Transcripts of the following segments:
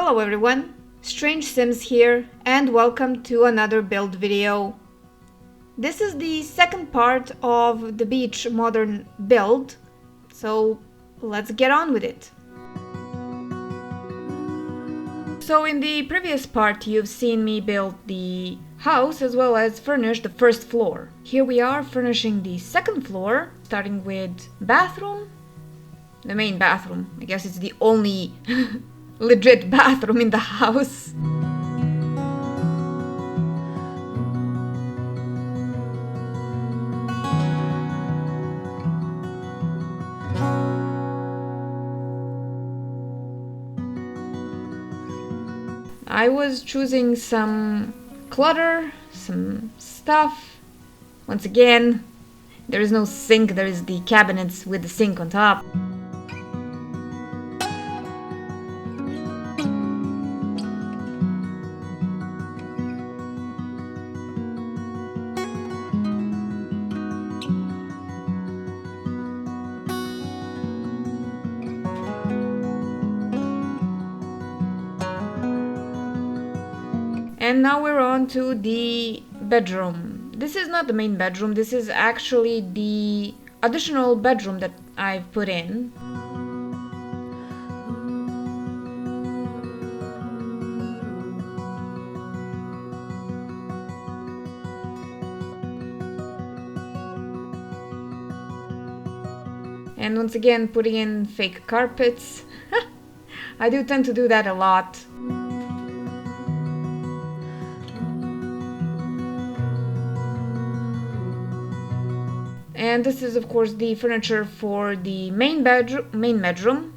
Hello everyone, Strange Sims here, and welcome to another build video. This is the second part of the beach modern build, so let's get on with it. So in the previous part you've seen me build the house as well as furnish the first floor. Here we are furnishing the second floor, starting with bathroom. The main bathroom, I guess it's the only legit bathroom in the house. I was choosing some clutter, some stuff. Once again, there is no sink, there is the cabinets with the sink on top. And now we're on to the bedroom. This is not the main bedroom, this is actually the additional bedroom that I've put in. And once again, putting in fake carpets. I do tend to do that a lot. And this is of course the furniture for the main bedroom.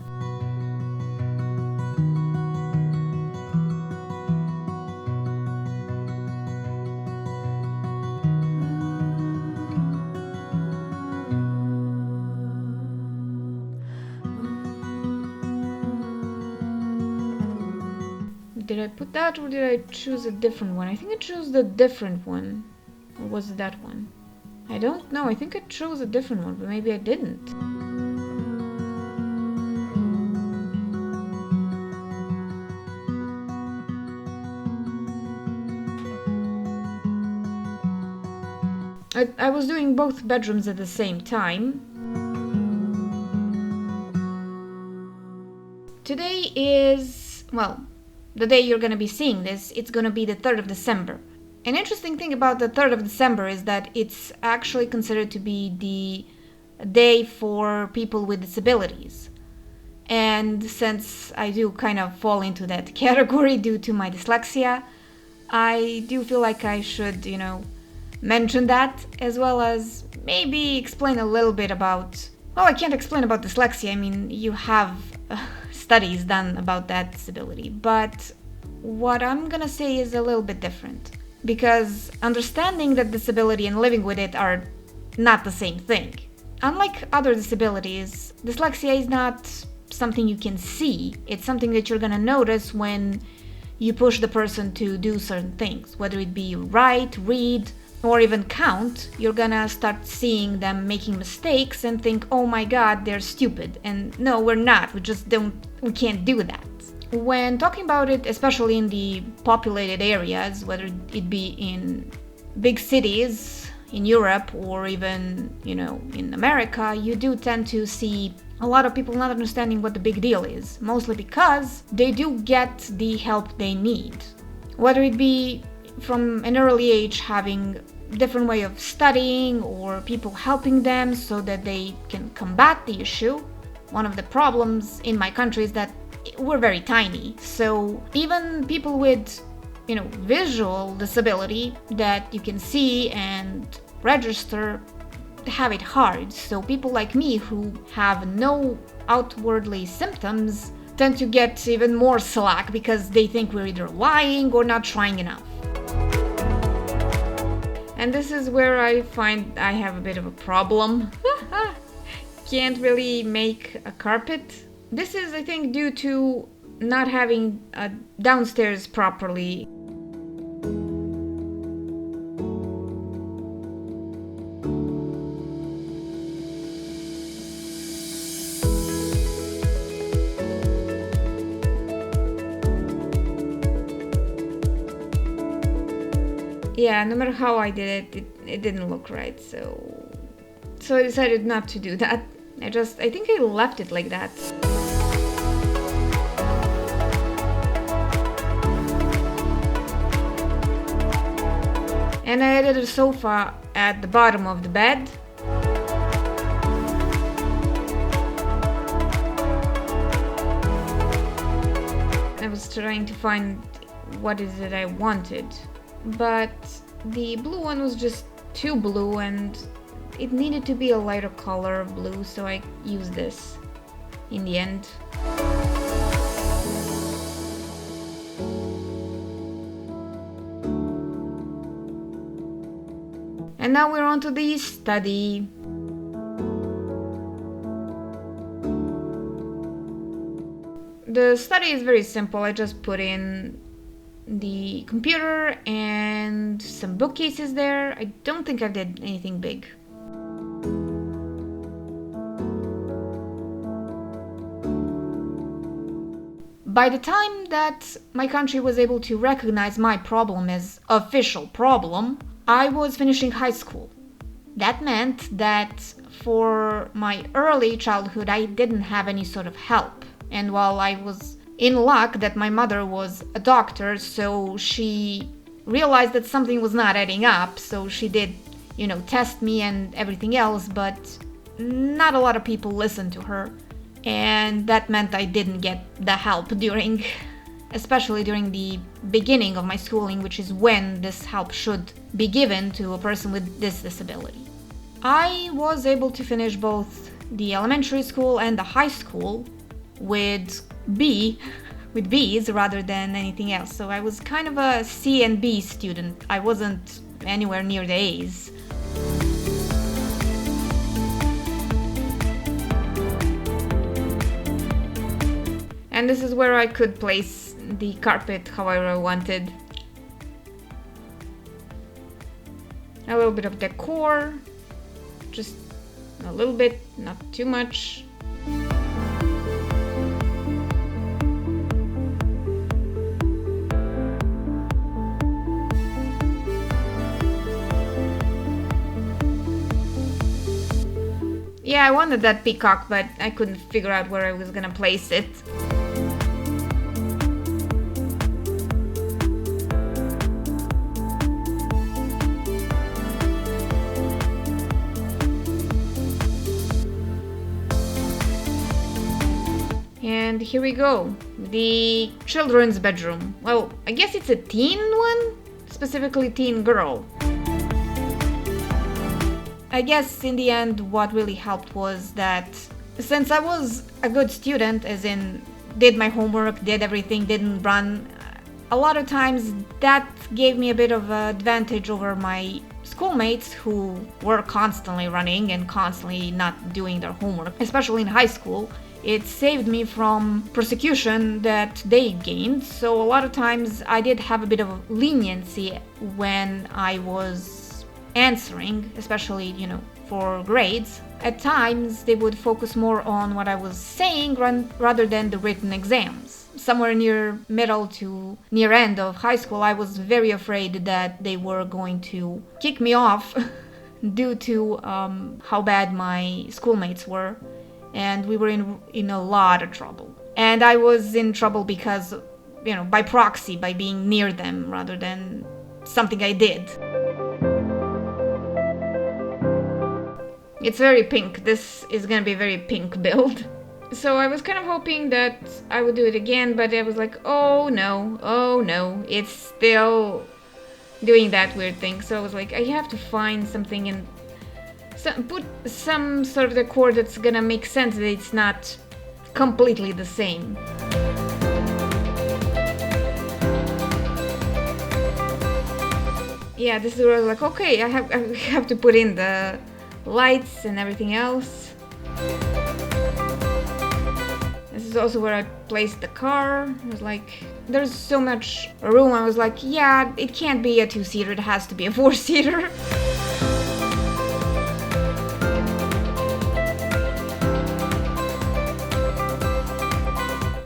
Did I put that or did I choose a different one? I think I chose the different one. Or was it that one? I don't know, I think I chose a different one, but maybe I didn't. I was doing both bedrooms at the same time. Today is, well, the day you're gonna be seeing this, it's gonna be the 3rd of December. An interesting thing about the 3rd of December is that it's actually considered to be the day for people with disabilities. And since I do kind of fall into that category due to my dyslexia, I do feel like I should, mention that, as well as maybe explain a little bit about, well, I can't explain about dyslexia, I mean, you have studies done about that disability, but what I'm gonna say is a little bit different. Because understanding that disability and living with it are not the same thing. Unlike other disabilities, dyslexia is not something you can see. It's something that you're gonna notice when you push the person to do certain things. Whether it be write, read, or even count, you're gonna start seeing them making mistakes and think, oh my god, they're stupid. And no, we're not. We can't do that. When talking about it, especially in the populated areas, whether it be in big cities in Europe or even, in America, you do tend to see a lot of people not understanding what the big deal is, mostly because they do get the help they need. Whether it be from an early age having different way of studying or people helping them so that they can combat the issue. One of the problems in my country is that we're very tiny, so even people with, visual disability that you can see and register have it hard. So people like me who have no outwardly symptoms tend to get even more slack because they think we're either lying or not trying enough. And this is where I find I have a bit of a problem. Can't really make a carpet. This is, I think, due to not having downstairs properly. Yeah, no matter how I did it, it didn't look right, so I decided not to do that. I think I left it like that. And I added a sofa at the bottom of the bed. I was trying to find what is it I wanted, but the blue one was just too blue and it needed to be a lighter color blue, so I used this in the end. And now we're on to the study. The study is very simple. I just put in the computer and some bookcases there. I don't think I did anything big. By the time that my country was able to recognize my problem as official problem, I was finishing high school. That meant that for my early childhood, I didn't have any sort of help. And while I was in luck that my mother was a doctor, so she realized that something was not adding up, so she did, test me and everything else, but not a lot of people listened to her. And that meant I didn't get the help especially during the beginning of my schooling, which is when this help should be given to a person with this disability. I was able to finish both the elementary school and the high school with B's rather than anything else. So I was kind of a C and B student. I wasn't anywhere near the A's. And this is where I could place the carpet however I wanted. A little bit of decor, just a little bit, not too much. Yeah, I wanted that peacock, but I couldn't figure out where I was gonna place it. And here we go, the children's bedroom. Well, I guess it's a teen one, specifically teen girl. I guess in the end what really helped was that since I was a good student, as in did my homework, did everything, didn't run, a lot of times that gave me a bit of an advantage over my schoolmates who were constantly running and constantly not doing their homework, especially in high school. It saved me from persecution that they gained, so a lot of times I did have a bit of leniency when I was answering, especially, for grades. At times, they would focus more on what I was saying rather than the written exams. Somewhere near middle to near end of high school, I was very afraid that they were going to kick me off due to how bad my schoolmates were. And we were in a lot of trouble. And I was in trouble because, by proxy, by being near them rather than something I did. It's very pink. This is gonna be a very pink build. So I was kind of hoping that I would do it again, but I was like, oh no, it's still doing that weird thing. So I was like, I have to find something and put some sort of decor that's gonna make sense that it's not completely the same. Yeah, this is where I was like, okay, I have to put in the lights and everything else. This is also where I placed the car. I was like, there's so much room. I was like, yeah, it can't be a 2-seater, it has to be a 4-seater.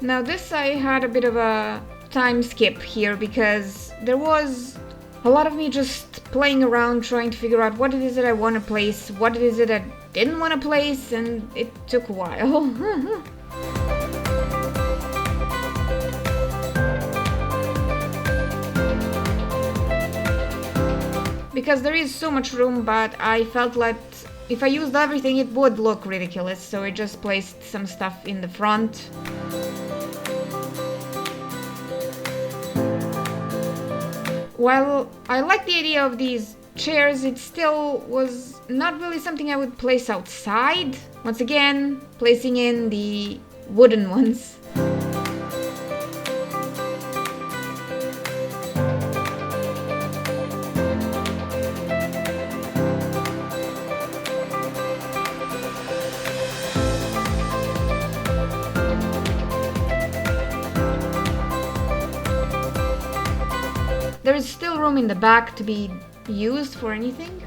Now this I had a bit of a time skip here because there was A lot of me just playing around, trying to figure out what it is that I want to place, what it is that I didn't want to place, and it took a while. Because there is so much room, but I felt like if I used everything it would look ridiculous, so I just placed some stuff in the front. While I like the idea of these chairs, it still was not really something I would place outside. Once again, placing in the wooden ones. There is still room in the back to be used for anything.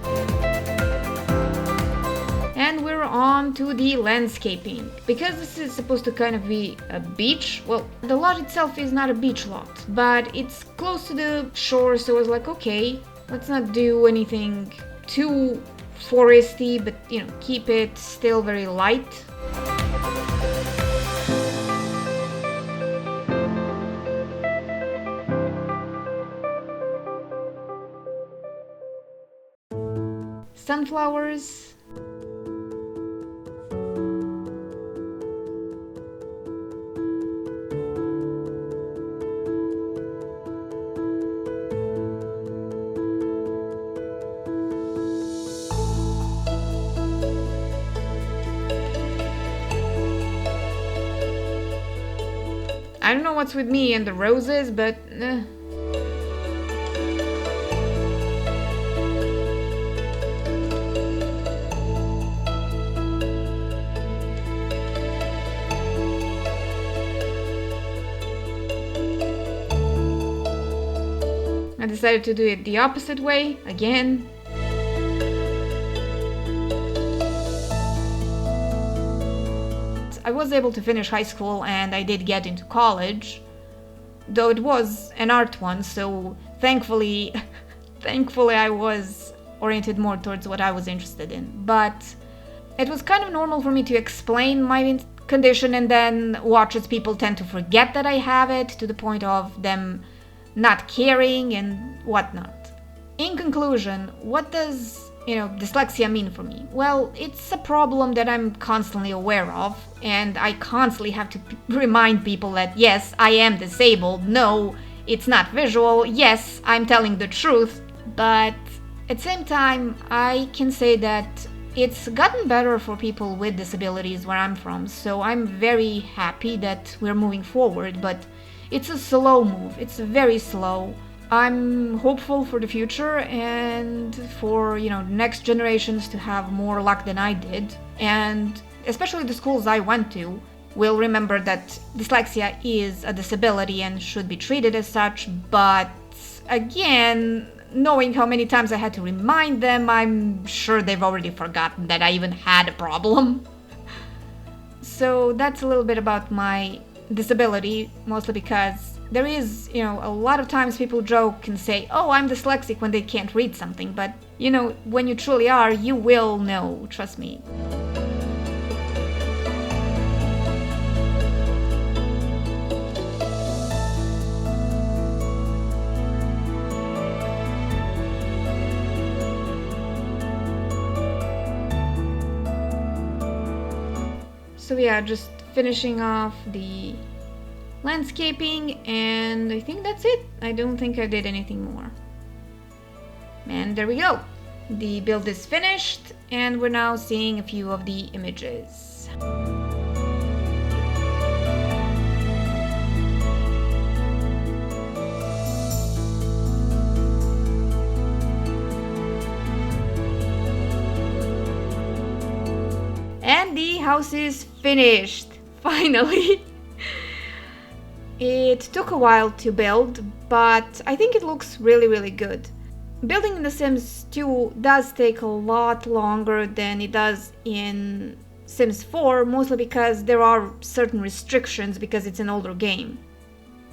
And we're on to the landscaping. Because this is supposed to kind of be a beach, well, the lot itself is not a beach lot, but it's close to the shore, so I was like, okay, let's not do anything too foresty, but keep it still very light. Sunflowers. I don't know what's with me and the roses, but I decided to do it the opposite way again. I was able to finish high school and I did get into college, though it was an art one, so thankfully I was oriented more towards what I was interested in. But it was kind of normal for me to explain my condition and then watch as people tend to forget that I have it, to the point of them not caring and whatnot. In conclusion, what does dyslexia mean for me? Well, it's a problem that I'm constantly aware of, and I constantly have to remind people that yes, I am disabled, no, it's not visual, yes, I'm telling the truth, but at the same time, I can say that it's gotten better for people with disabilities where I'm from, so I'm very happy that we're moving forward, but it's a slow move, it's very slow. I'm hopeful for the future and for, next generations to have more luck than I did. And especially the schools I went to will remember that dyslexia is a disability and should be treated as such. But again, knowing how many times I had to remind them, I'm sure they've already forgotten that I even had a problem. So that's a little bit about my disability, mostly because there is, a lot of times people joke and say, oh, I'm dyslexic when they can't read something, but, when you truly are, you will know, trust me. So yeah, just finishing off the landscaping, and I think that's it. I don't think I did anything more. And there we go. The build is finished, and we're now seeing a few of the images. And the house is finished, finally. It took a while to build, but I think it looks really, really good. Building in The Sims 2 does take a lot longer than it does in Sims 4, mostly because there are certain restrictions because it's an older game.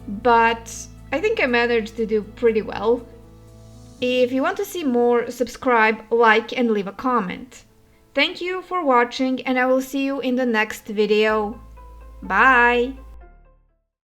But I think I managed to do pretty well. If you want to see more, subscribe, like, and leave a comment. Thank you for watching, and I will see you in the next video. Bye!